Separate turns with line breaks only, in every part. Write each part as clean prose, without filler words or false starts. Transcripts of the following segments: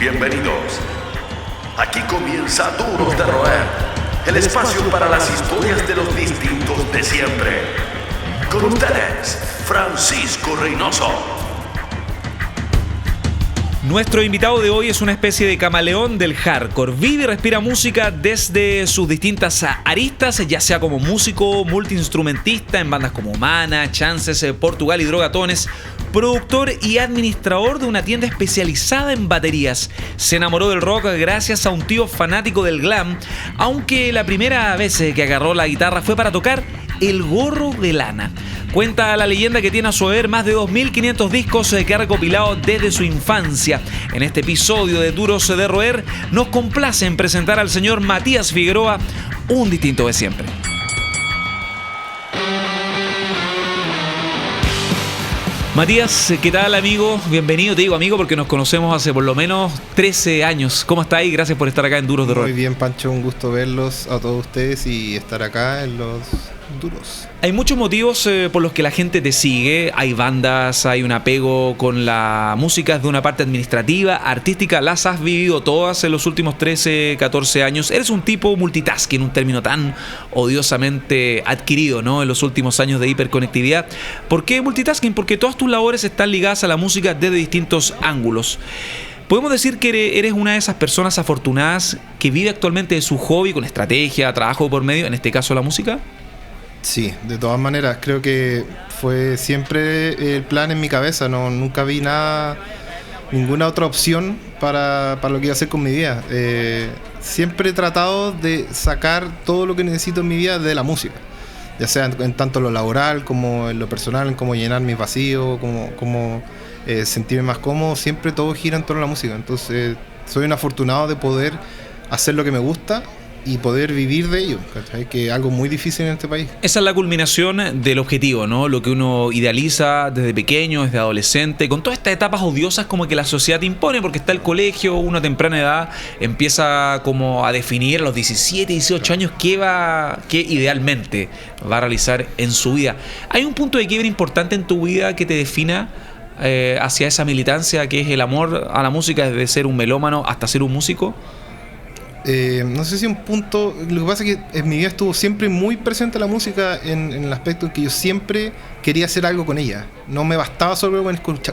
Bienvenidos. Aquí comienza Duros de Roer, el espacio para las historias de los distintos de siempre. Con ustedes, Francisco Reynoso.
Nuestro invitado de hoy es una especie de camaleón del hardcore. Vive y respira música desde sus distintas aristas, ya sea como músico, multiinstrumentista en bandas como Mana, Chances, Portugal y Drogatones, productor y administrador de una tienda especializada en baterías. Se enamoró del rock gracias a un tío fanático del glam, aunque la primera vez que agarró la guitarra fue para tocar El Gorro de Lana. Cuenta la leyenda que tiene a su haber más de 2.500 discos que ha recopilado desde su infancia. En este episodio de Duros de Roer nos complace en presentar al señor Matías Figueroa, un distinto de siempre. Matías, ¿qué tal, amigo? Bienvenido, te digo amigo porque nos conocemos hace por lo menos 13 años. ¿Cómo está ahí? Gracias por estar acá en Duros de Roer.
Muy bien, Pancho, un gusto verlos a todos ustedes y estar acá en los Duros.
Hay muchos motivos por los que la gente te sigue. Hay bandas, hay un apego con la música de una parte administrativa, artística. Las has vivido todas en los últimos 13, 14 años. Eres un tipo multitasking, un término tan odiosamente adquirido, ¿no?, en los últimos años de hiperconectividad. ¿Por qué multitasking? Porque todas tus labores están ligadas a la música desde distintos ángulos. ¿Podemos decir que eres una de esas personas afortunadas que vive actualmente de su hobby con estrategia, trabajo por medio, en este caso la música?
Sí, de todas maneras, creo que fue siempre el plan en mi cabeza, nunca vi ninguna otra opción para lo que iba a hacer con mi vida. Siempre he tratado de sacar todo lo que necesito en mi vida de la música, ya sea en tanto lo laboral como en lo personal, en cómo llenar mis vacíos, como sentirme más cómodo. Siempre todo gira en torno a la música, entonces soy un afortunado de poder hacer lo que me gusta y poder vivir de ello, ¿cachai? Que es algo muy difícil en este país.
Esa es la culminación del objetivo, ¿no? Lo que uno idealiza desde pequeño, desde adolescente, con todas estas etapas odiosas como que la sociedad te impone, porque está el colegio, uno a temprana edad empieza como a definir a los 17, 18 años qué idealmente va a realizar en su vida. ¿Hay un punto de quiebre importante en tu vida que te defina hacia esa militancia que es el amor a la música, desde ser un melómano hasta ser un músico?
No sé si un punto. Lo que pasa es que en mi vida estuvo siempre muy presente la música en el aspecto en que yo siempre quería hacer algo con ella. No me bastaba solo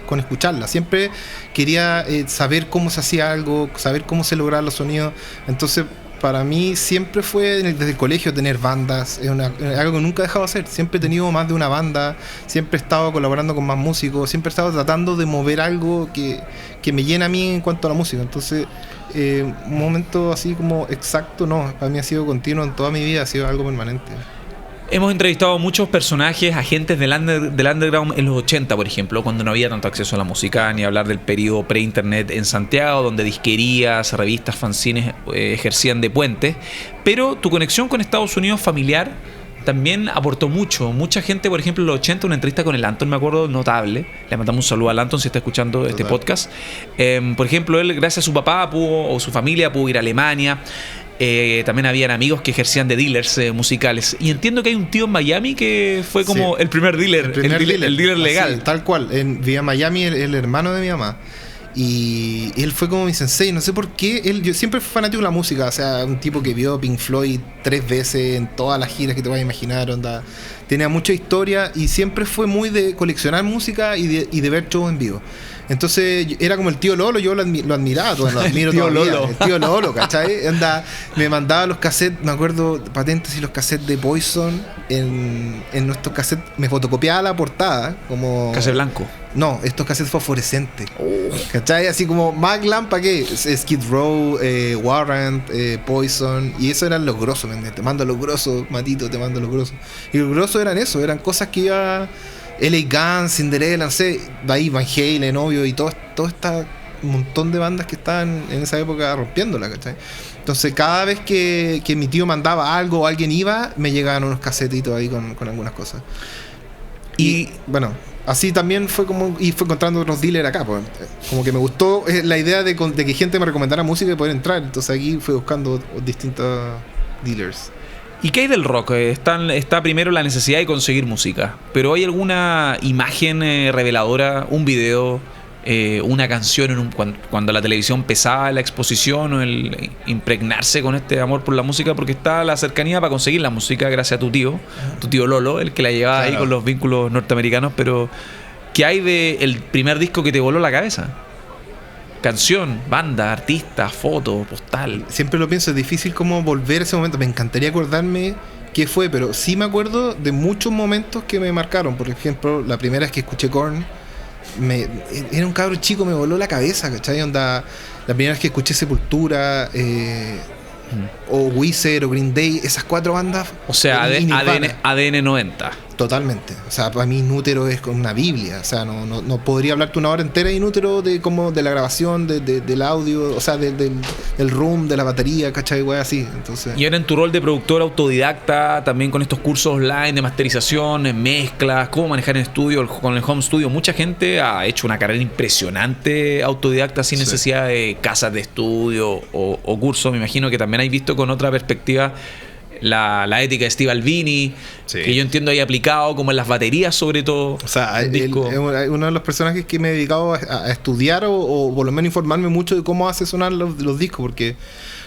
con escucharla. Siempre quería saber cómo se hacía algo, saber cómo se lograban los sonidos. Entonces, para mí siempre fue desde el colegio tener bandas. Es algo que nunca he dejado de hacer. Siempre he tenido más de una banda. Siempre he estado colaborando con más músicos. Siempre he estado tratando de mover algo que me llena a mí en cuanto a la música. Entonces, un momento así como exacto, no. Para mí ha sido continuo en toda mi vida. Ha sido algo permanente.
Hemos entrevistado a muchos personajes, agentes del underground en los 80, por ejemplo, cuando no había tanto acceso a la música, ni hablar del periodo pre-internet en Santiago, donde disquerías, revistas, fanzines ejercían de puentes. Pero tu conexión con Estados Unidos familiar también aportó mucho. Mucha gente, por ejemplo, en los 80, una entrevista con el Anton, me acuerdo, notable. Le mandamos un saludo al Anton si está escuchando este podcast. Por ejemplo, él, gracias a su papá o su familia, pudo ir a Alemania. También habían amigos que ejercían de dealers musicales. Y entiendo que hay un tío en Miami que fue como el primer dealer, el dealer legal.
Así, tal cual. Vivía en Miami el hermano de mi mamá. Y él fue como mi sensei. No sé por qué. Yo siempre fui fanático de la música. O sea, un tipo que vio Pink Floyd 3 veces en todas las giras que te vas a imaginar. Onda. Tenía mucha historia y siempre fue muy de coleccionar música y de ver shows en vivo. Entonces era como el tío Lolo, yo lo admiraba, lo admiro todavía. El tío Lolo, ¿cachai? Me mandaba los cassettes, me acuerdo, patentes y los cassettes de Poison en nuestros cassettes, me fotocopiaba la portada, como...
¿Cassette blanco?
No, estos cassettes fosforescentes. ¿Cachai? Así como, más glam, ¿para qué? Skid Row, Warrant, Poison, y eso eran los grosos, ¿me entiendes? Te mando los grosos, Matito, te mando los grosos. Y los grosos eran eso, eran cosas que iba... L.A. Guns, Cinderella, no sé, de ahí Van Halen, obvio, y todo este montón de bandas que estaban en esa época rompiéndola, ¿cachai? Entonces cada vez que mi tío mandaba algo o alguien iba, me llegaban unos casetitos ahí con algunas cosas. Y bueno, así también fue como, y fue encontrando otros dealers acá, pues, como que me gustó la idea de que gente me recomendara música y poder entrar, entonces aquí fui buscando distintos dealers.
¿Y qué hay del rock? Está primero la necesidad de conseguir música, pero ¿hay alguna imagen reveladora, un video, una canción cuando la televisión pesaba la exposición o el impregnarse con este amor por la música, porque está la cercanía para conseguir la música gracias a tu tío Lolo, el que la llevaba ahí con los vínculos norteamericanos. Pero ¿qué hay de el primer disco que te voló la cabeza? Canción, banda, artista, foto, postal.
Siempre lo pienso, es difícil como volver a ese momento. Me encantaría acordarme qué fue, pero sí me acuerdo de muchos momentos que me marcaron. Por ejemplo, la primera vez que escuché Korn, era un cabro chico, me voló la cabeza, ¿cachai? La primera vez que escuché Sepultura, o Weezer o Green Day, esas 4 bandas.
O sea, ADN 90.
Totalmente. O sea, para mí Inútero es como una biblia. O sea, no podría hablarte una hora entera de Inútero, de la grabación, del audio, o sea, del room, de la batería, ¿cachai? Wey, así. Entonces...
Y ahora en tu rol de productor autodidacta, también con estos cursos online de masterización, mezclas, cómo manejar en estudio, con el home studio, mucha gente ha hecho una carrera impresionante autodidacta sin necesidad de casas de estudio o cursos. Me imagino que también hay visto con otra perspectiva la ética de Steve Albini, que yo entiendo ahí aplicado como en las baterías sobre todo.
O sea, uno de los personajes que me he dedicado a estudiar o por lo menos informarme mucho de cómo hace sonar los discos, porque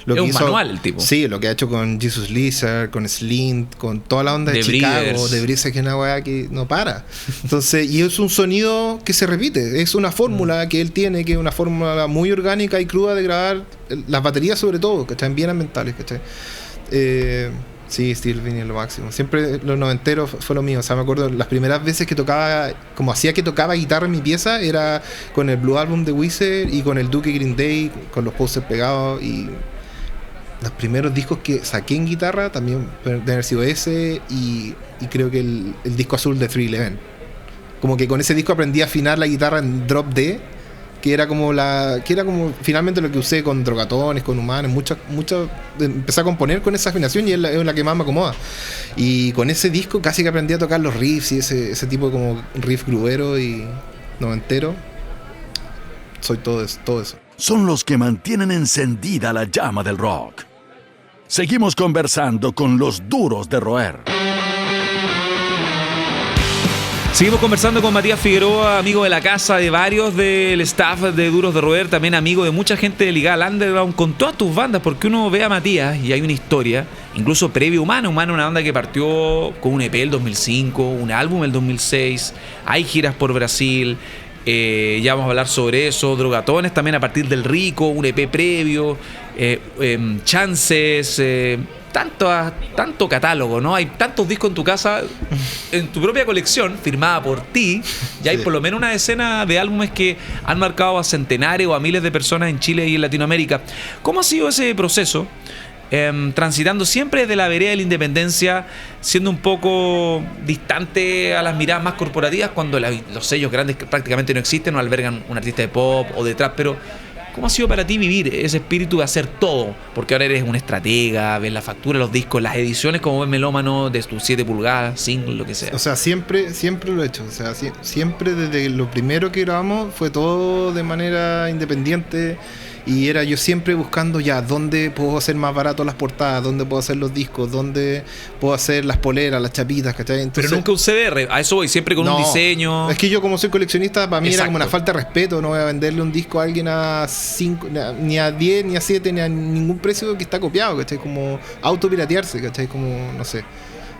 lo es que un hizo, manual el tipo.
Sí, lo que ha hecho con Jesus Lizard, con Slint, con toda la onda de Chicago, de Breeders, que es una weá que no para. Entonces, y es un sonido que se repite, es una fórmula que él tiene, que es una fórmula muy orgánica y cruda de grabar las baterías sobre todo, que están bien ambientales, ¿cachai? Sí, Steve Albini es lo máximo. Siempre los noventeros fue lo mío. O sea, me acuerdo las primeras veces que tocaba, como hacía que tocaba guitarra en mi pieza, era con el Blue Album de Weezer y con el Duke Green Day, con los posters pegados. Y los primeros discos que saqué en guitarra también deben haber sido ese y creo que el disco azul de 311. Como que con ese disco aprendí a afinar la guitarra en drop D, que era como finalmente lo que usé con Drogatones, con Humanes, muchas empecé a componer con esa afinación y es la que más me acomoda. Y con ese disco casi que aprendí a tocar los riffs y ese tipo de como riff grubero y noventero. Soy todo eso.
Son los que mantienen encendida la llama del rock. Seguimos conversando con los duros de roer.
Seguimos conversando con Matías Figueroa, amigo de la casa de varios del staff de Duros de Roer, también amigo de mucha gente ligada al underground con todas tus bandas, porque uno ve a Matías y hay una historia, incluso previo Humano, una banda que partió con un EP el 2005, un álbum el 2006, hay giras por Brasil, ya vamos a hablar sobre eso, Drogatones también a partir del Rico, un EP previo, Chances... tanto catálogo, ¿no? Hay tantos discos en tu casa, en tu propia colección, firmada por ti, y hay por lo menos una decena de álbumes que han marcado a centenares o a miles de personas en Chile y en Latinoamérica. ¿Cómo ha sido ese proceso? Transitando siempre desde la vereda de la independencia, siendo un poco distante a las miradas más corporativas, cuando los sellos grandes prácticamente no existen, no albergan un artista de pop o de trap, pero... ¿Cómo ha sido para ti vivir ese espíritu de hacer todo? Porque ahora eres un estratega, ves la factura, los discos, las ediciones como ves melómano de tus 7 pulgadas, single, lo que sea.
O sea, siempre lo he hecho. O sea, siempre desde lo primero que grabamos fue todo de manera independiente. Y era yo siempre buscando ya dónde puedo hacer más barato las portadas, dónde puedo hacer los discos, dónde puedo hacer las poleras, las chapitas, ¿cachai? Entonces,
pero nunca un CDR, a eso voy, siempre con un diseño.
Es que yo como soy coleccionista, para mí era como una falta de respeto, no voy a venderle un disco a alguien a 5, ni a 10, ni a 7, ni a ningún precio que está copiado, ¿cachai? Como autopiratearse, ¿cachai? Como, no sé.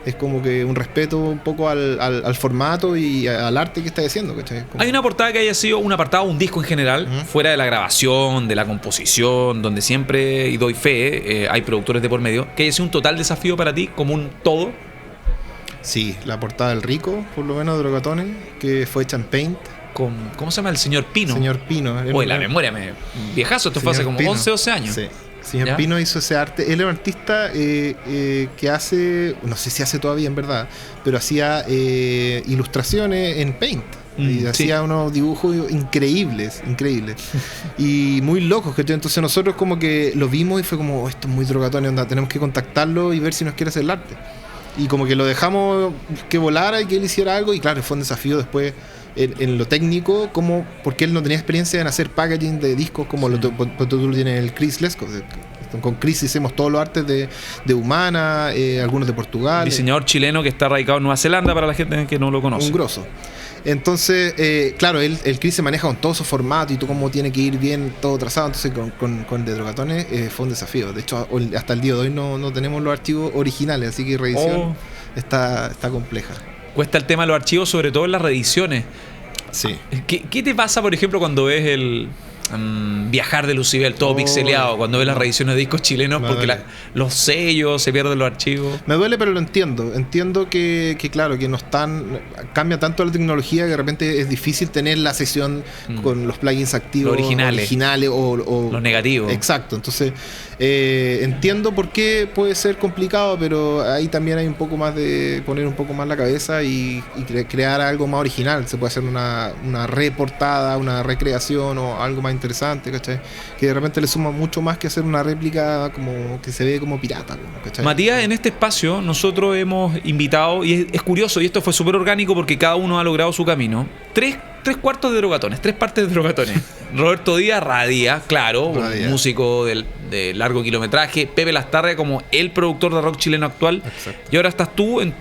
Es como que un respeto un poco al formato y al arte que está haciendo, ¿cachai? Como...
Hay una portada que haya sido un apartado, un disco en general, fuera de la grabación, de la composición, donde siempre, y doy fe, hay productores de por medio, que haya sido un total desafío para ti, como un todo.
Sí, la portada del Rico, por lo menos de Drogatones, que fue hecha en Paint.
¿Cómo se llama? El señor Pino.
Señor Pino.
Uy, la memoria viejazo, esto fue hace como Pino. 11, 12 años.
Sí. Señor Pino hizo ese arte. Él era un artista que hace, no sé si hace todavía en verdad, pero hacía ilustraciones en Paint. Y hacía unos dibujos increíbles y muy locos, que entonces nosotros como que lo vimos y fue como, esto es muy Drogatones, onda, tenemos que contactarlo y ver si nos quiere hacer el arte. Y como que lo dejamos que volara y que él hiciera algo, y claro, fue un desafío después en lo técnico, porque él no tenía experiencia en hacer packaging de discos como tú lo tienes el Chris Lesko. Con Chris hicimos todos los artes de Humana, algunos de Portugal.
Diseñador chileno que está radicado en Nueva Zelanda, para la gente que no lo conoce.
Un grosso. Entonces, claro, el Chris se maneja con todo su formato y todo cómo tiene que ir bien, todo trazado. Entonces, con de Drogatones fue un desafío. De hecho, hasta el día de hoy no tenemos los archivos originales, así que revisión está compleja.
Cuesta el tema de los archivos, sobre todo en las reediciones.
Sí.
¿Qué te pasa, por ejemplo, cuando ves el Viajar de Lucibel todo pixeleado, cuando ves las reediciones de discos chilenos? Porque los sellos, se pierden los archivos.
Me duele, pero lo entiendo. Entiendo que claro, que no están. Cambia tanto la tecnología que de repente es difícil tener la sesión con los plugins activos,
los originales
o
los negativos.
Exacto. Entonces, entiendo por qué puede ser complicado, pero ahí también hay un poco más de poner un poco más la cabeza y crear algo más original. Se puede hacer una reportada, una recreación o algo más interesante, ¿cachai? Que de repente le suma mucho más que hacer una réplica como que se ve como pirata, ¿cachai?
Matías, en este espacio nosotros hemos invitado, y es curioso, y esto fue súper orgánico porque cada uno ha logrado su camino, tres cuartos de Drogatones, 3 partes de Drogatones. Roberto Díaz, Radía, claro, un músico de largo kilometraje. Pepe Lastarria como el productor de rock chileno actual.
Exacto.
Y ahora estás tú en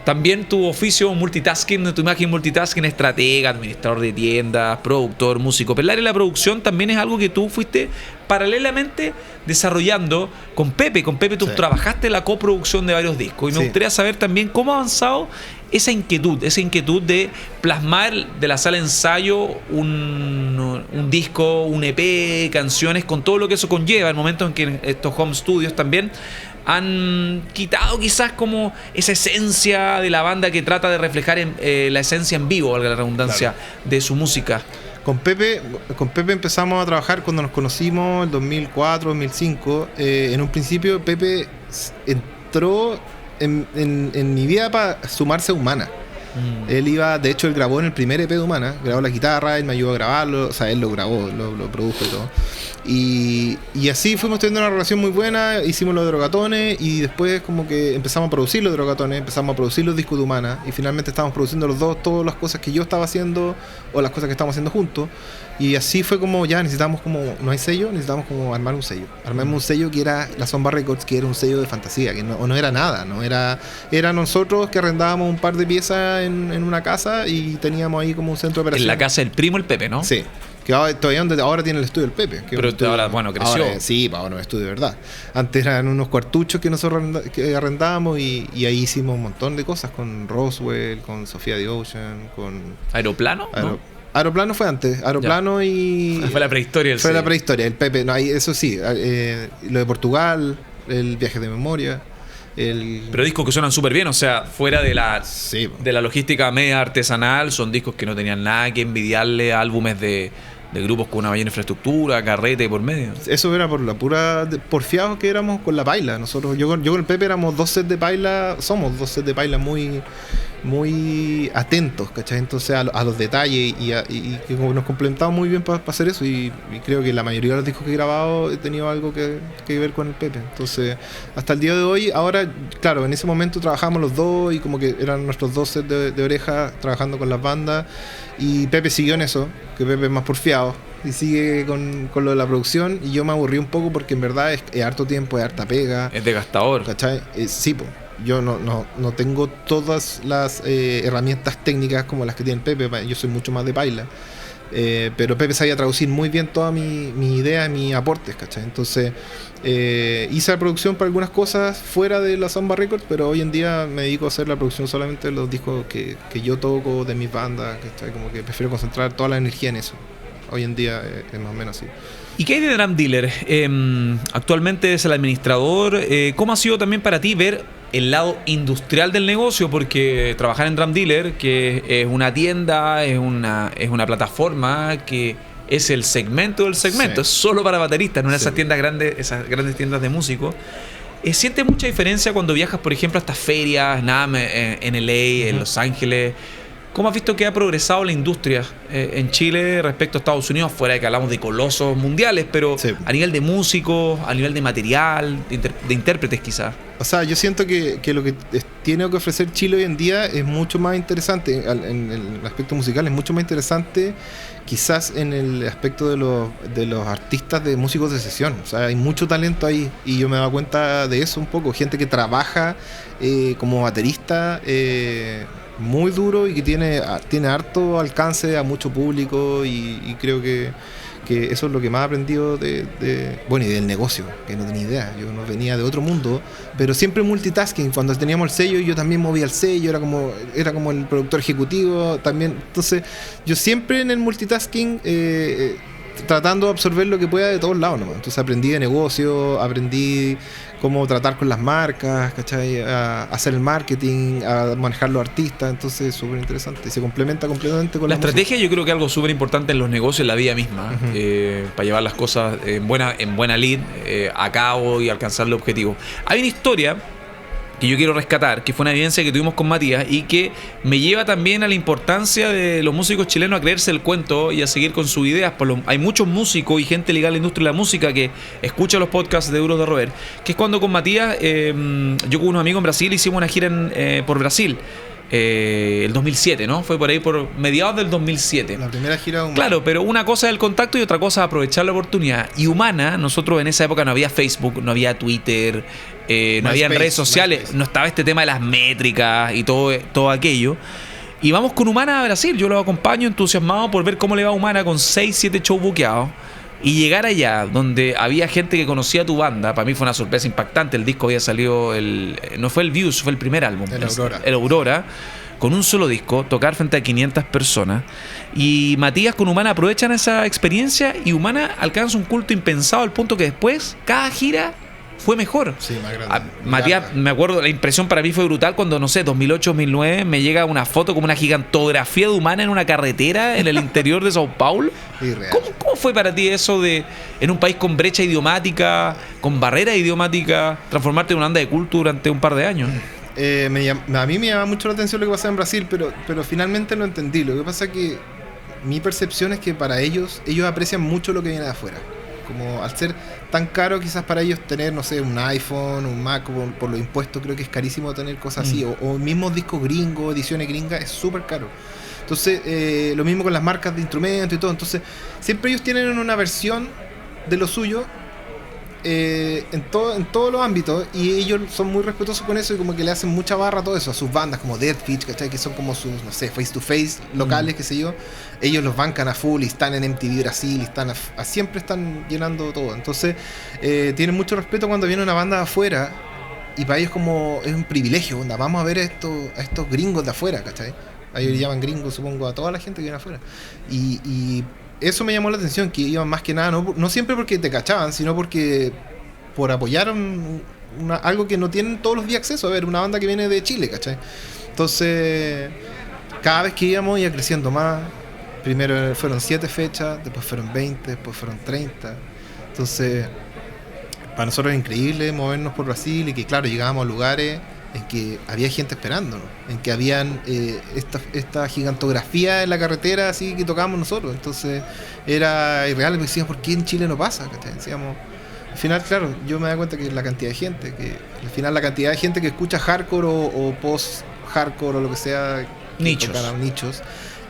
también tu oficio multitasking, tu imagen multitasking, estratega, administrador de tiendas, productor, músico. Pero el área de la producción también es algo que tú fuiste paralelamente desarrollando con Pepe. Con Pepe tú trabajaste la coproducción de varios discos. Y me gustaría saber también cómo ha avanzado esa inquietud de plasmar de la sala de ensayo un disco, un EP, canciones, con todo lo que eso conlleva. El momento en que estos home studios también han quitado quizás como esa esencia de la banda que trata de reflejar la esencia en vivo, valga la redundancia, de su música.
Con Pepe empezamos a trabajar cuando nos conocimos, el 2004, 2005. En un principio Pepe entró en mi vida para sumarse a Humana. Él grabó en el primer EP de Humana, grabó la guitarra, él me ayudó a grabarlo, o sea, él lo grabó, lo produjo y todo. Y así fuimos teniendo una relación muy buena, hicimos los Drogatones y después como que empezamos a producir los Drogatones, empezamos a producir los discos de Humana y finalmente estábamos produciendo los dos, todas las cosas que yo estaba haciendo o las cosas que estábamos haciendo juntos. Y así fue como ya necesitamos no hay sello, necesitamos como armar un sello. Armamos un sello que era la Zomba Records, que era un sello de fantasía, que no era nada, era nosotros que arrendábamos un par de piezas en una casa y teníamos ahí como un centro de operación.
En la casa del primo el Pepe, ¿no?
Sí. Que ahora tiene el estudio del Pepe.
Pero ahora, creció.
Ahora es un estudio de verdad. Antes eran unos cuartuchos que nosotros arrendábamos y ahí hicimos un montón de cosas con Roswell, con Sofía the Ocean, con...
¿Aeroplano? ¿No?
Aeroplano fue antes. Aeroplano y...
Fue la prehistoria.
Fue la prehistoria. El Pepe, eso sí. Lo de Portugal, el viaje de memoria.
Pero discos que suenan súper bien, o sea, fuera de la logística media artesanal, son discos que no tenían nada que envidiarle a álbumes de grupos con una mayor infraestructura, carrete por medio.
Eso era por la pura porfiados que éramos con la paila. Yo con el Pepe éramos somos dos sets de paila muy atentos, ¿cachai? Entonces a los detalles y que nos complementamos muy bien para hacer eso y creo que la mayoría de los discos que he grabado he tenido algo que ver con el Pepe. Entonces hasta el día de hoy, ahora claro, en ese momento trabajamos los dos y como que eran nuestros dos sets de orejas trabajando con las bandas y Pepe siguió en eso, que Pepe es más porfiado y sigue con lo de la producción y yo me aburrí un poco porque en verdad es harto tiempo, es harta pega.
Es desgastador.
¿Cachai? Sí, pues. Yo no tengo todas las herramientas técnicas como las que tiene Pepe. Yo soy mucho más de paila. Pero Pepe sabía traducir muy bien todas mis ideas, mis aportes, ¿cachai? Entonces hice la producción para algunas cosas fuera de la Zomba Records, pero hoy en día me dedico a hacer la producción solamente de los discos que yo toco, de mis bandas, ¿cachai? Como que prefiero concentrar toda la energía en eso. Hoy en día es más o menos así.
¿Y qué hay de Drum Dealer? Actualmente es el administrador. ¿Cómo ha sido también para ti ver el lado industrial del negocio? Porque trabajar en Drum Dealer, que es una tienda, es una plataforma que es el segmento del segmento, es solo para bateristas, no en esas tiendas grandes, esas grandes tiendas de músicos. ¿Sientes mucha diferencia cuando viajas, por ejemplo, a estas ferias, NAMM, en LA, en Los Ángeles? ¿Cómo has visto que ha progresado la industria en Chile respecto a Estados Unidos? Fuera de que hablamos de colosos mundiales, pero a nivel de músicos, a nivel de material, de intérpretes quizás.
O sea, yo siento que lo que tiene que ofrecer Chile hoy en día es mucho más interesante, en el aspecto musical es mucho más interesante quizás en el aspecto de los artistas, de músicos de sesión. O sea, hay mucho talento ahí y yo me he dado cuenta de eso un poco. Gente que trabaja como baterista muy duro y que tiene harto alcance a mucho público y creo que eso es lo que más he aprendido bueno, y del negocio, que no tenía idea. Yo no venía de otro mundo, pero siempre multitasking. Cuando teníamos el sello, yo también movía el sello, era como el productor ejecutivo también. Entonces, yo siempre en el multitasking tratando de absorber lo que pueda de todos lados nomás. Entonces aprendí de negocio, aprendí cómo tratar con las marcas, ¿cachai? A hacer el marketing, a manejar los artistas. Entonces, súper interesante. Se complementa completamente con
la
música.
estrategia. Yo creo que es algo súper importante en los negocios, en la vida misma, para llevar las cosas en buena lead a cabo y alcanzar el objetivo. Hay una historia que yo quiero rescatar, que fue una vivencia que tuvimos con Matías y que me lleva también a la importancia de los músicos chilenos a creerse el cuento y a seguir con sus ideas. Hay muchos músicos y gente ligada a la industria de la música que escucha los podcasts de Duros de Roer, que es cuando con Matías, yo con unos amigos en Brasil hicimos una gira por Brasil. El 2007, ¿no? Fue por ahí, por mediados del 2007.
La primera gira de Humana.
Claro, pero una cosa es el contacto y otra cosa es aprovechar la oportunidad. Y Humana, nosotros en esa época no había Facebook, no había Twitter, no había redes sociales, MySpace. No estaba este tema de las métricas y todo aquello. Y vamos con Humana a Brasil. Yo lo acompaño entusiasmado por ver cómo le va a Humana con 6-7 shows buqueados. Y llegar allá, donde había gente que conocía tu banda, para mí fue una sorpresa impactante. El disco había salido, no fue el Views, fue el primer álbum. El Aurora, con un solo disco, tocar frente a 500 personas. Y Matías con Humana aprovechan esa experiencia y Humana alcanza un culto impensado al punto que después, cada gira fue mejor.
Sí, más grande.
Matías, me acuerdo, la impresión para mí fue brutal cuando, no sé, 2008-2009, me llega una foto como una gigantografía de Humana en una carretera en el interior de Sao Paulo. ¿Cómo fue para ti eso de, en un país con brecha idiomática, con barrera idiomática, transformarte en una banda de culto durante un par de años?
A mí me llama mucho la atención lo que pasaba en Brasil, pero finalmente lo entendí. Lo que pasa es que mi percepción es que para ellos aprecian mucho lo que viene de afuera. Como al ser tan caro quizás para ellos tener, no sé, un iPhone, un Mac, por los impuestos creo que es carísimo tener cosas así, o mismos discos gringos, ediciones gringas, es súper caro. Entonces, lo mismo con las marcas de instrumentos y todo. Entonces, siempre ellos tienen una versión de lo suyo en todos los ámbitos, y ellos son muy respetuosos con eso y como que le hacen mucha barra a todo eso, a sus bandas como Deathfish, ¿cachai? Que son como sus, no sé, face to face locales, qué sé yo. Ellos los bancan a full y están en MTV Brasil y están siempre están llenando todo. Entonces tienen mucho respeto cuando viene una banda de afuera, y para ellos como es un privilegio, onda, vamos a ver a estos gringos de afuera, ¿cachai? A ellos llaman gringos, supongo, a toda la gente que viene afuera. Y eso me llamó la atención, que iban más que nada, no siempre porque te cachaban, sino por apoyar algo que no tienen todos los días acceso a ver, una banda que viene de Chile, ¿cachai? Entonces, cada vez que íbamos iba creciendo más. Primero fueron 7 fechas, después fueron 20, después fueron 30. Entonces, para nosotros era increíble movernos por Brasil y que, claro, llegábamos a lugares en que había gente esperándonos, en que habían esta gigantografía en la carretera así que tocábamos nosotros. Entonces era irreal, porque decíamos, ¿por qué en Chile no pasa? ¿Cachai? Decíamos, al final, claro, yo me da cuenta que la cantidad de gente, que al final la cantidad de gente que escucha hardcore o post-hardcore o lo que sea, nichos,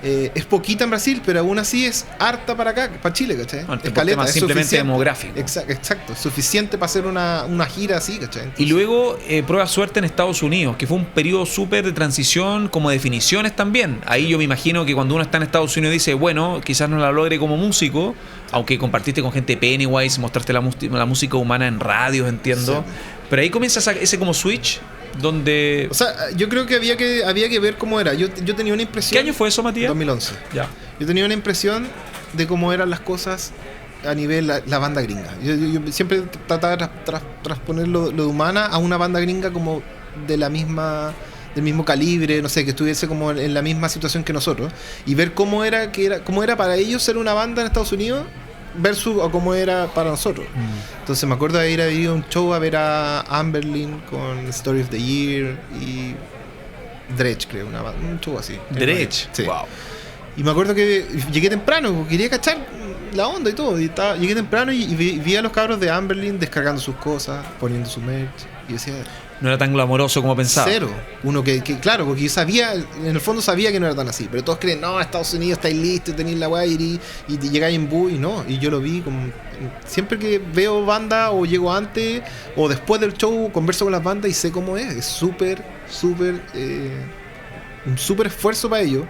es poquita en Brasil, pero aún así es harta para acá, para Chile, ¿cachai?
No, es simplemente demográfico.
Exacto, es suficiente para hacer una gira así, ¿cachai? Entonces,
y luego prueba suerte en Estados Unidos, que fue un periodo súper de transición, como definiciones también. Ahí yo me imagino que cuando uno está en Estados Unidos dice, bueno, quizás no la logre como músico, aunque compartiste con gente Pennywise, mostraste la música Humana en radios, entiendo. Sí. Pero ahí comienza ese como switch, donde...
O sea, yo creo que había que ver cómo era. Yo tenía una impresión...
¿Qué año fue eso, Matías?
2011.
Ya.
Yo tenía una impresión de cómo eran las cosas a nivel la banda gringa. Yo siempre trataba de transponer lo de Humana a una banda gringa como del mismo calibre, no sé, que estuviese como en la misma situación que nosotros, y ver cómo era para ellos ser una banda en Estados Unidos versus a cómo era para nosotros. Entonces me acuerdo de ir a ir a un show a ver a Amberlin con Story of the Year y Dredge, creo, un show así.
Dredge,
sí.
Wow.
Y me acuerdo que llegué temprano, quería cachar la onda y todo. Llegué temprano y vi a los cabros de Amberlin descargando sus cosas, poniendo su merch. Y decía...
No era tan glamoroso como pensaba.
Cero. Uno que claro, porque yo sabía, en el fondo sabía que no era tan así. Pero todos creen, no, Estados Unidos estáis listos, tenéis la guay y llegáis en bus. Y no, y yo lo vi como... Siempre que veo banda o llego antes o después del show, converso con las bandas y sé cómo es. Es súper un súper esfuerzo para ellos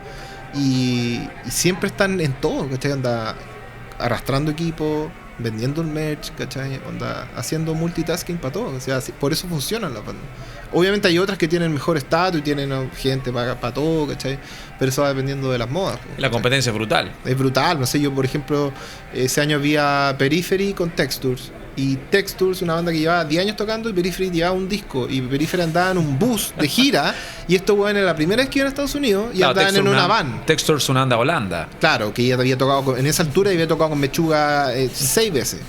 y siempre están en todo, ¿cachai? Anda arrastrando equipo, vendiendo el merch, ¿cachai? Onda haciendo multitasking para todo, o sea, por eso funcionan las bandas. Obviamente hay otras que tienen mejor estatus y tienen gente para todo, ¿cachai? Pero eso va dependiendo de las modas. ¿cachai?
La competencia es brutal.
Es brutal, no sé, yo por ejemplo, ese año había Periphery con Textures. Y Textures, una banda que llevaba 10 años tocando, y Periphery llevaba un disco. Y Periphery andaba en un bus de gira. Y estos weones era la primera vez que iban a Estados Unidos y andaban en una van.
Textures una banda Holanda.
Claro, que ya había tocado en esa altura y había tocado con Mechuga 6 veces.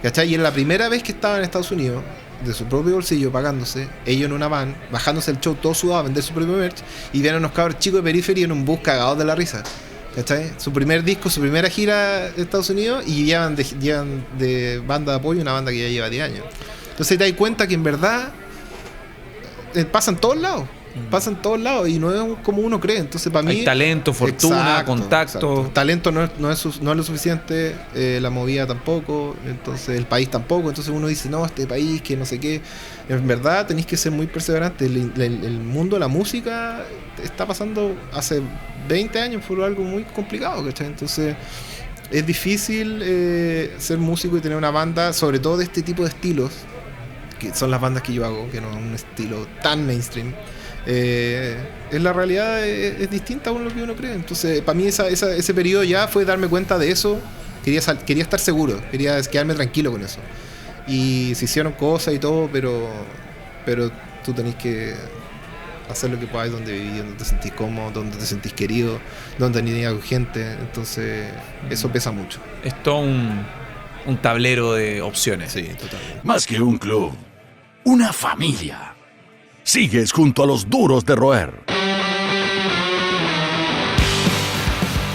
¿Cachai? Y era la primera vez que estaban en Estados Unidos, de su propio bolsillo, pagándose, ellos en una van, bajándose el show todo sudado a vender su propio merch, y vieron unos cabros chicos de Periphery en un bus cagados de la risa. ¿Cachai? Su primer disco, su primera gira de Estados Unidos, y llevan de banda de apoyo una banda que ya lleva 10 años. Entonces te das cuenta que en verdad pasan todos lados. Pasan todos lados y no es como uno cree. Entonces para mí
hay talento, fortuna,
exacto,
contacto.
Exacto. Talento no es lo suficiente, la movida tampoco, entonces el país tampoco. Entonces uno dice, no, este país que no sé qué. En verdad tenéis que ser muy perseverante. El mundo de la música está pasando hace 20 años por algo muy complicado, ¿cachai? Entonces es difícil ser músico y tener una banda, sobre todo de este tipo de estilos, que son las bandas que yo hago, que no es un estilo tan mainstream. En la realidad es distinta a lo que uno cree. Entonces para mí ese periodo ya fue darme cuenta de eso. Quería estar seguro, quería quedarme tranquilo con eso, y se hicieron cosas y todo, pero tú tenés que hacer lo que podáis, donde vivís, donde te sentís cómodo, donde te sentís querido, donde tenés gente. Entonces eso pesa mucho.
Es todo un tablero de opciones.
Sí, totalmente.
Más que un club, una familia. Sigues junto a los duros de roer.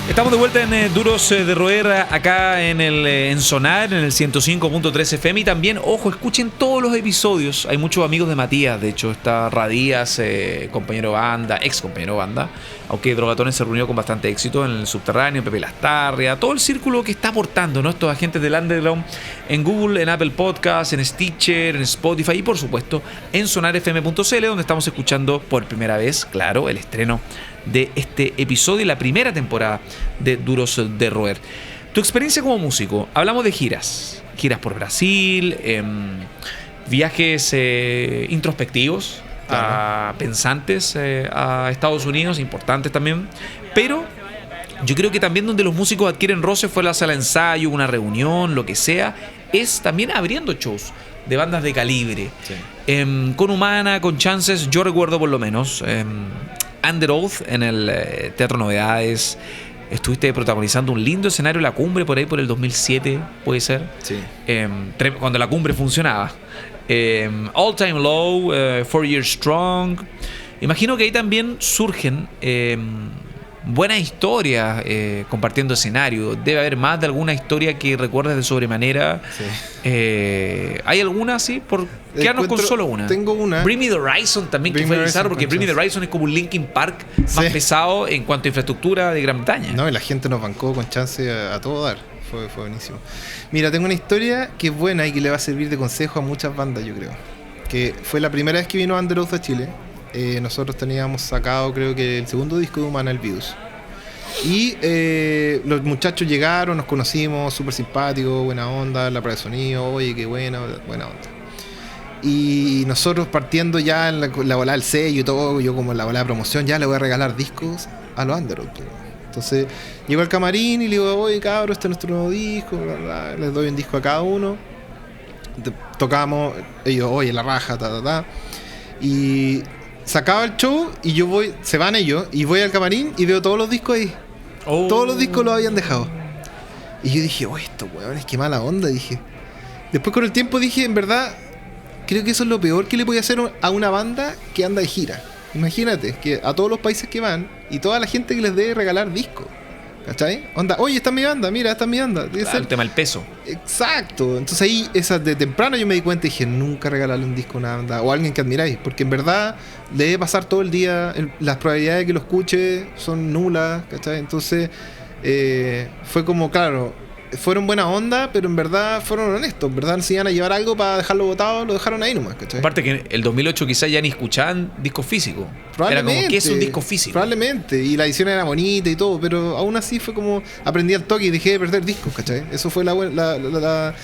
Estamos de vuelta en Duros de Roer, acá en Sonar, en el 105.3 FM. Y también, ojo, escuchen todos los episodios. Hay muchos amigos de Matías, de hecho, está Radías, compañero de banda, ex compañero de banda. Aunque Drogatones se reunió con bastante éxito en el Subterráneo, Pepe Lastarria, todo el círculo que está aportando, ¿no? Estos agentes del underground en Google, en Apple Podcasts, en Stitcher, en Spotify y por supuesto en sonarfm.cl, donde estamos escuchando por primera vez, claro, el estreno de este episodio y la primera temporada de Duros de Roer. Tu experiencia como músico, hablamos de giras por Brasil, viajes introspectivos, claro, pensantes a Estados Unidos, importantes también, pero yo creo que también donde los músicos adquieren roce fue la sala de ensayo, una reunión, lo que sea, es también abriendo shows de bandas de calibre, sí. Con Humana, con Chances, yo recuerdo por lo menos Under Oath en el Teatro Novedades. Estuviste protagonizando un lindo escenario, La Cumbre, por ahí por el 2007, puede ser. Sí. Cuando La Cumbre funcionaba. All Time Low, 4 Years Strong. Imagino que ahí también surgen buenas historias compartiendo escenario. Debe haber más de alguna historia que recuerdes de sobremanera. Sí. ¿Hay alguna así? Por quedarnos con solo una.
Tengo una.
Bring Me the Horizon también, que fue bizarro, porque Bring Me the Horizon es como un Linkin Park más pesado en cuanto a infraestructura de Gran Bretaña.
No, y la gente nos bancó con Chance a todo dar. Fue buenísimo. Mira, tengo una historia que es buena y que le va a servir de consejo a muchas bandas, yo creo. Que fue la primera vez que vino Under Oath a Chile. Nosotros teníamos sacado, creo que el segundo disco de Humana, El Virus. Y los muchachos llegaron, nos conocimos, súper simpáticos, buena onda, la prueba de sonido, oye, qué buena onda. Y nosotros partiendo ya en la bola del sello y todo, yo como en la bola de promoción, ya le voy a regalar discos a los Under Oath. Entonces llego al camarín y le digo, oye cabros, este es nuestro nuevo disco, bla, bla. Les doy un disco a cada uno. Tocamos, ellos, oye, la raja, y se acaba el show y yo voy, se van ellos, y voy al camarín y veo todos los discos ahí. Oh. Todos los discos los habían dejado. Y yo dije, oh, estos weones, qué mala onda, dije. Después con el tiempo dije, en verdad, creo que eso es lo peor que le podía hacer a una banda que anda de gira. Imagínate, que a todos los países que van y toda la gente que les debe regalar discos. ¿Cachai? Onda, oye, esta es mi banda, mira, esta es mi banda.
Claro, el tema del peso.
Exacto. Entonces ahí, de temprano yo me di cuenta y dije, nunca regalarle un disco a una banda o a alguien que admiráis, porque en verdad le debe pasar todo el día, las probabilidades de que lo escuche son nulas, ¿cachai? Entonces fue como, claro, fueron buena onda, pero en verdad fueron honestos. En verdad, si iban a llevar algo para dejarlo botado, lo dejaron ahí nomás, ¿cachai?
Aparte que en el 2008 quizás ya ni escuchaban discos físicos. Era como, ¿qué es un disco físico?
Probablemente, y la edición era bonita y todo, pero aún así fue como aprendí al toque y dejé de perder discos, ¿cachai? Eso fue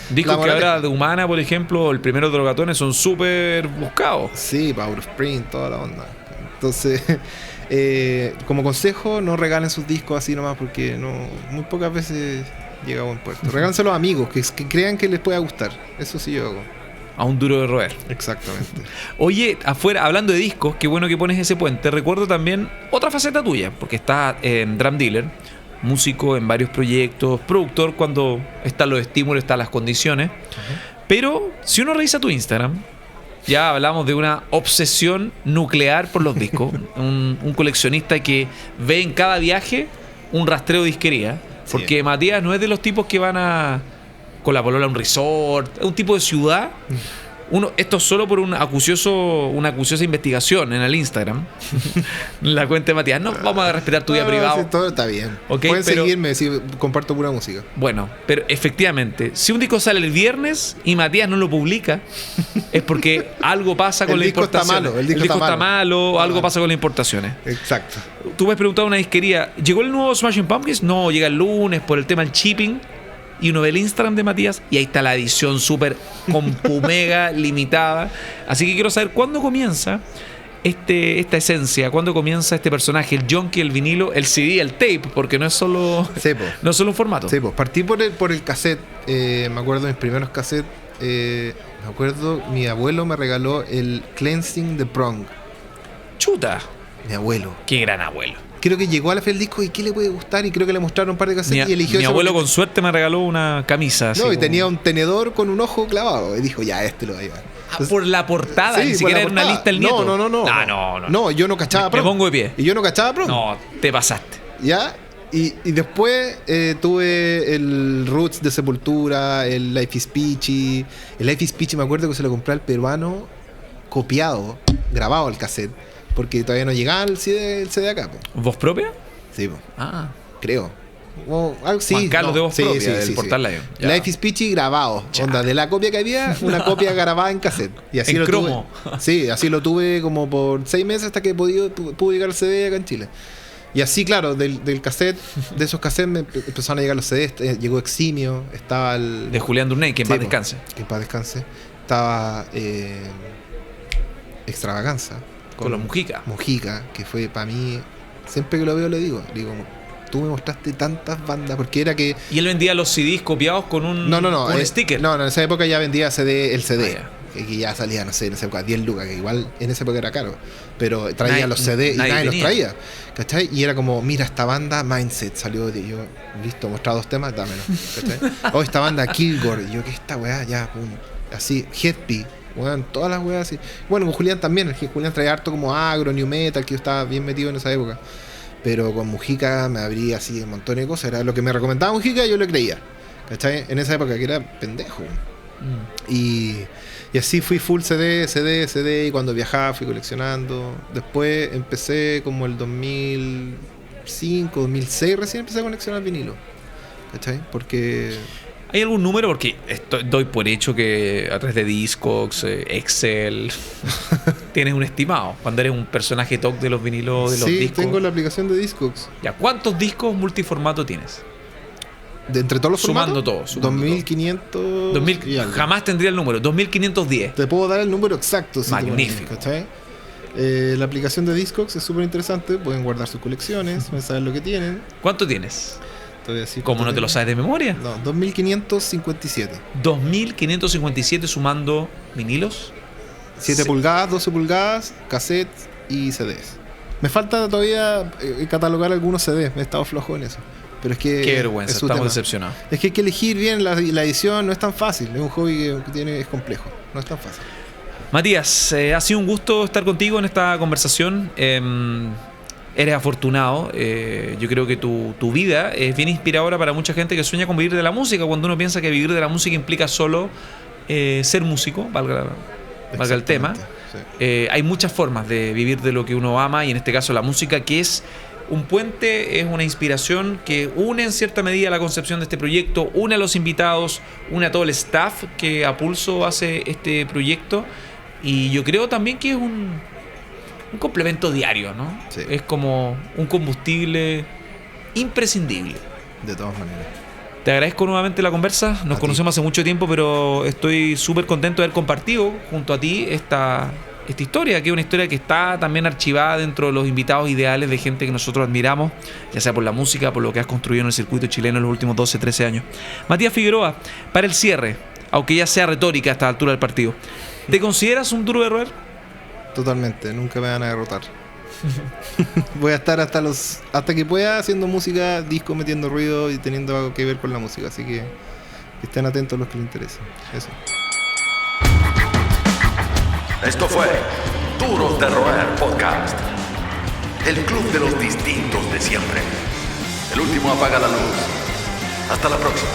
discos que ahora de Humana, por ejemplo, el primero de Drogatones son súper buscados.
Sí, Power of Print, toda la onda. Entonces, como consejo, no regalen sus discos así nomás, porque muy pocas veces llega a buen puerto. Regálenselo a amigos que crean que les pueda gustar. Eso sí yo hago.
A un duro de roer.
Exactamente.
Oye, afuera, hablando de discos, qué bueno que pones ese puente. Recuerdo también otra faceta tuya, porque estás en Drum Dealer, músico en varios proyectos, productor cuando están los estímulos, están las condiciones. Pero si uno revisa tu Instagram, ya hablamos de una obsesión nuclear por los discos. un coleccionista que ve en cada viaje un rastreo de disquería. Porque sí. Matías no es de los tipos que van con la polola a un resort, es un tipo de ciudad. Esto solo por una acuciosa investigación en el Instagram. La cuenta de Matías. No, vamos a respetar tu vida privada.
Sí, todo está bien.
Okay,
pueden seguirme si comparto pura música.
Bueno, pero efectivamente, si un disco sale el viernes y Matías no lo publica, es porque algo pasa con las importaciones. El disco está malo, algo pasa con las importaciones.
Exacto.
Tú me has preguntado a una disquería, ¿llegó el nuevo Smashing Pumpkins? No, llega el lunes por el tema del shipping. Y uno ve el Instagram de Matías y ahí está la edición súper compumega, limitada. Así que quiero saber cuándo comienza esta esencia, cuándo comienza este personaje, el junkie, el vinilo, el CD, el tape, porque no es solo, no es solo un formato.
Sí, pues partí por el cassette. Me acuerdo de mis primeros cassettes. Me acuerdo, mi abuelo me regaló el Cleansing the Prong.
Chuta.
Mi abuelo.
Qué gran abuelo.
Creo que llegó a la fe del disco y qué le puede gustar, y creo que le mostraron un par de cassettes y eligió.
Mi abuelo con suerte me regaló una camisa.
No, y tenía un tenedor con un ojo clavado y dijo, ya, lo va a llevar.
Entonces, por la portada, sí, ni siquiera era una lista el nieto.
No. No, yo no cachaba
me pongo de pie.
Y yo no cachaba pronto.
No, te pasaste.
Ya, y después tuve el Roots de Sepultura, el Life is Peachy. El Life is Peachy me acuerdo que se lo compré al peruano copiado, grabado al cassette. Porque todavía no llegaba el CD acá. Po.
¿Voz propia?
Sí, po.
Creo.
Sí,
Juan Carlos de Voz Propia, del Portal Live.
Life is Peachy grabado. Onda, de la copia que había, una copia grabada en cassette. Y así
en cromo.
Sí, así lo tuve como por 6 meses hasta que pudo llegar el CD acá en Chile. Y así, claro, del cassette, de esos cassettes me empezaron a llegar los CDs. Llegó Eximio, estaba el...
De Julián Durnay, que en paz descanse.
Que en paz descanse. Estaba Extravaganza.
Con los
Mujica, que fue para mí, siempre que lo veo le digo, tú me mostraste tantas bandas, porque era que...
Y él vendía los CDs copiados con un sticker.
No, en esa época ya vendía el CD. Que ya salía, no sé, en esa época 10 lucas, que igual en esa época era caro, pero traía los CD y nadie los traía, ¿cachai? Y era como, mira, esta banda Mindset salió de yo, listo, mostrado 2 temas, dámelo, ¿cachai? Esta banda Kilgore, y yo, ¿qué esta weá? Ya, pum, así, Headpie. Bueno, todas las weas así. Bueno, con Julián también. Julián traía harto como agro, new metal, que yo estaba bien metido en esa época. Pero con Mujica me abría así un montón de cosas. Era lo que me recomendaba Mujica, yo lo creía. ¿Cachai? En esa época que era pendejo. Y así fui full CD. Y cuando viajaba fui coleccionando. Después empecé como el 2005, 2006 recién empecé a coleccionar vinilo. ¿Cachai? Porque...
¿Hay algún número? Porque doy por hecho que a través de Discogs, Excel, tienes un estimado. Cuando eres un personaje top de los vinilos, de los discos.
Sí, tengo la aplicación de Discogs.
Ya, ¿cuántos discos multiformato tienes?
¿De entre todos los
sumando
formatos?
Sumando
2500.
2000, jamás tendría el número. 2510.
Te puedo dar el número exacto. Si
magnífico.
La aplicación de Discogs es súper interesante. Pueden guardar sus colecciones, saber lo que tienen.
¿Cuánto tienes?
¿Cómo
no te lo sabes de memoria?
No, 2557.
2557 sumando vinilos.
7 pulgadas, 12 pulgadas, cassettes y CDs. Me falta todavía catalogar algunos CDs. Me he estado flojo en eso. Pero es que...
Qué vergüenza, estamos decepcionados.
Es que hay que elegir bien la edición. No es tan fácil. Es un hobby que es complejo. No es tan fácil.
Matías, ha sido un gusto estar contigo en esta conversación. Eres afortunado. Yo creo que tu vida es bien inspiradora para mucha gente que sueña con vivir de la música, cuando uno piensa que vivir de la música implica solo ser músico, valga el tema. Sí. Hay muchas formas de vivir de lo que uno ama, y en este caso la música, que es un puente, es una inspiración que une en cierta medida la concepción de este proyecto, une a los invitados, une a todo el staff que a pulso hace este proyecto. Y yo creo también que es un complemento diario, ¿no?
Sí.
Es como un combustible imprescindible.
De todas maneras.
Te agradezco nuevamente la conversa. Nos conocemos hace mucho tiempo, pero estoy súper contento de haber compartido junto a ti esta historia, que es una historia que está también archivada dentro de los invitados ideales de gente que nosotros admiramos, ya sea por la música, por lo que has construido en el circuito chileno en los últimos 12, 13 años. Matías Figueroa, para el cierre, aunque ya sea retórica a esta altura del partido, ¿te consideras un duro de roer?
Totalmente, nunca me van a derrotar. Voy a estar hasta que pueda haciendo música, disco, metiendo ruido y teniendo algo que ver con la música, así que estén atentos los que les interesen. Eso.
Esto fue Duros de Roer Podcast. El club de los distintos de siempre. El último apaga la luz. Hasta la próxima.